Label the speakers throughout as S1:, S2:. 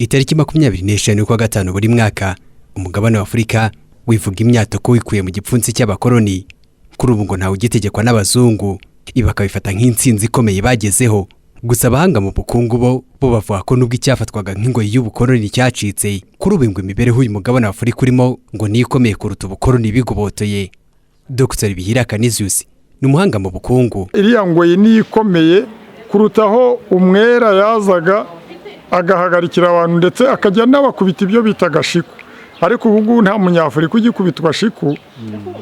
S1: Itariki 25 kwa gatanu buri mwaka umugabane wa Afurika wivuga imyato ko wikuye mu gipfunsi cy'abakoloni. Kuri ubu ngo ntawe ugitegekwa n'abazungu, ibakabifata nk'intsinzi ikomeye bagezeho. Gusa abahanga mu bukungu bo bavuga ko nubwo icyafatwaga nk'ingoyi y'ubukoloni cyacitse, kuri ubu ngo imibereho y'uyu mugabane wa Afurika urimo ngo ni ikomeye kuruta ubukoloni bigobotoye. Dr. Yananiwe ni umuhanga mu bukungu.
S2: Iriya ngoyi ni ikomeye kurutaho umwera yazaga agahagarikira abantu ndetse akajya n'abakubita ibyo bitaga shiku. Ariko ubu nta munyafurika ugikubitwa shiku.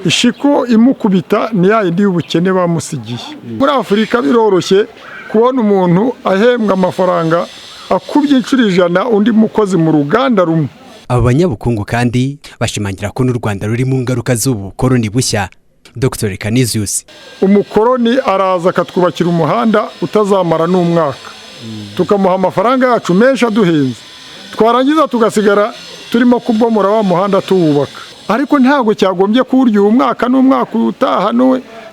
S2: Ishiku imukubita ni ya yindi y'ubukene bamusigiye. Muri Afurika biroroshye kubona umuntu ahembwa amafaranga akubye inshuro 100 undi mukozi mu ruganda rumwe.
S1: Aba banyabukungu kandi bashimangira ko n'u Rwanda ruri mu ngaruka z'ubukoloni bushya. Dr. Yananiwe:
S2: umukoloni araza akatwubakira umuhanda utazamara n'umwaka, tukamuha amafaranga yacu menshi aduhenze, twarangiza tugasigara turimo kubomora wa muhanda tuwubaka. Ariko ntago cyagombye kurya umwaka n'umwaka utaha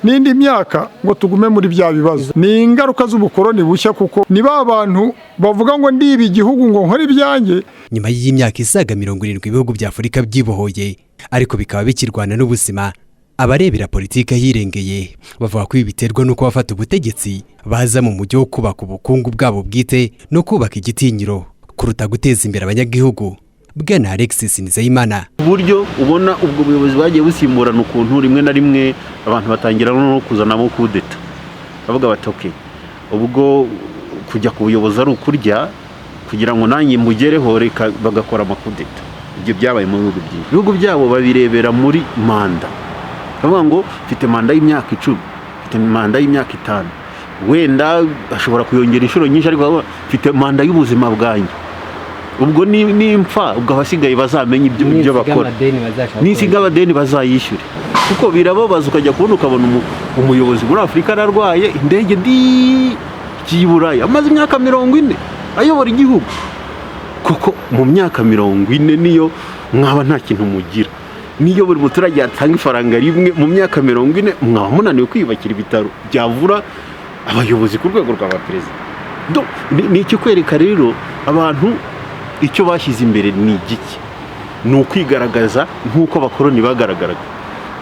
S2: n'indi myaka ngo tugume muri bya bibazo. Ni ingaruka z'ubukoloni bushya kuko ni ba bantu bavuga ngo ndibi igihugu ngo nkore ibyanjye.
S1: Nyuma y'imyaka isaga 70 ibihugu bya Afurika byibohoye ariko bikaba bikirwana n'ubuzima, abarebera politika hirengeye bavuga ko biterwa nuko bafata ubutegetsi baza mu mujyi wo kubaka ubukungu bwabo bwite no kubaka igitinyiro kuruta guteza imbere abanyagihugu. Bwana Alexis Nizeyimana:
S3: uburyo ubona ubwo buyobozi bagiye busimburana ukuntu rimwe na rimwe abantu batangira no kuzanamo kudeta, bavuga bati okay, ubwo kujya ku buyobozi ari ukurya kugira ngo nanjye mugereho, reka bagakora amakudeta. Ibyo byabaye mu bihugu byabo babirebera muri manda, bavuga ngo mfite manda y'imyaka 10, mfite manda y'imyaka 5, wenda ashobora kuyongera inshuro nyinshi, ariko mfite manda y'ubuzima bwanjye. Ubwo nimpfa ubwo abasigaye bazamenye ibyo bakora, nisiga abadeni bazayishyure. Kuko birababaza ukajya kubona ukabona umuyobozi muri Afurika ararwaye, indege y'Iburayi amaze imyaka 40 ayobora igihugu. Kuko mu myaka 40 niyo mwaba nta kintu mugira, niyo buri muturage atanga ifaranga rimwe mu myaka 40 mwaba munaniwe kwiyubakira ibitaro byavura abayobozi ku rwego rwa perezida. Ni icyo kwereka rero abantu icyo bashyize imbere ni igiki, ni ukwigaragaza nk'uko abakoloni bagaragaraga.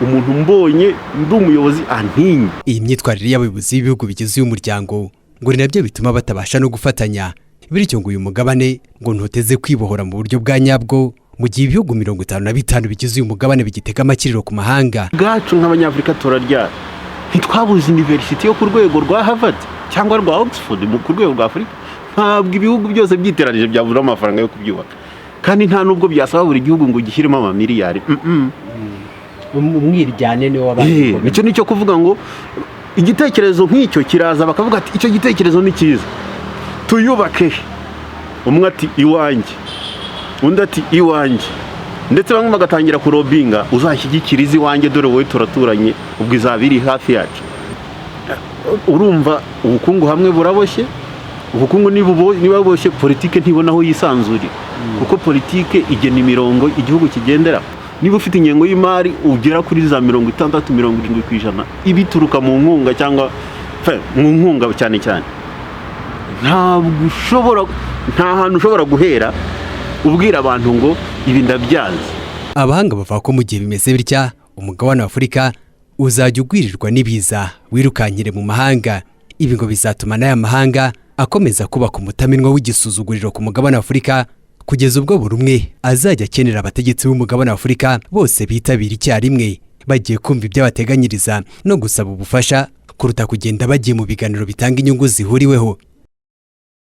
S3: Umuntu mbonye ndi umuyobozi antinye.
S1: Iyi myitwarire y'abayobozi b'ibihugu bigize uyu muryango ngo ni nabyo bituma batabasha no gufatanya, bityo ngo uyu mugabane ngo ntuteze kwibohora mu buryo bwa nyabwo mu gihe ibihugu 55 bigize uyu mugabane bigiteka amakiriro ku mahanga.
S3: Gacu nk'abanyafurika turaryara, ntitwabuze university yo ku rwego rwa Harvard cyangwa rwa Oxford mu ku rwego rwa Afurika. Ntabwo ibihugu byose byiteranije byabura amafaranga yo kubyubaka, kandi nta nubwo byasaba buri gihugu ngo gishyiremo amamiliyari.
S1: Umwiryane ni w'abantu.
S3: Nicyo kuvuga ngo igitekerezo nk'icyo kiraza bakavuga ati icyo gitekerezo ni cyiza, tuyubake. Umwe ati iwanjye, undi ati iwanjye, ndetse bamwe bagatangira kurobinga, uzashyigikira izi wanjye dore wowe turaturanye, ubwo izabiri hafi yacu. Urumva ubukungu hamwe buraboshye. Ubukungu niba boshye, politike ntibona aho yisanzurira, kuko politike igena imirongo igihugu kigendera. Niba ufite ingengo y'imari ugera kuri za 60-70% ibituruka mu nkunga cyangwa mu nkunga cyane cyane, nta hantu ushobora guhera ubwira abantu ngo ibi ndabyanze.
S1: Abahanga bavuga ko mu gihe bimeze bitya umugabane wa Afurika uzajya ugwirirwa n'ibiza wirukankire mu mahanga. Ibi ngo bizatuma n'aya mahanga akomeza kubaka umutaminwa w'igisuzuguriro ku mugabane wa Afurika, kugeza ubwo buri umwe azajya akenera abategetsi b'umugabane wa Afurika bose bitabira icyarimwe bagiye kumva ibyabateganyiriza no gusaba ubufasha kuruta kugenda bagiye mu biganiro bitanga inyungu zihuriweho.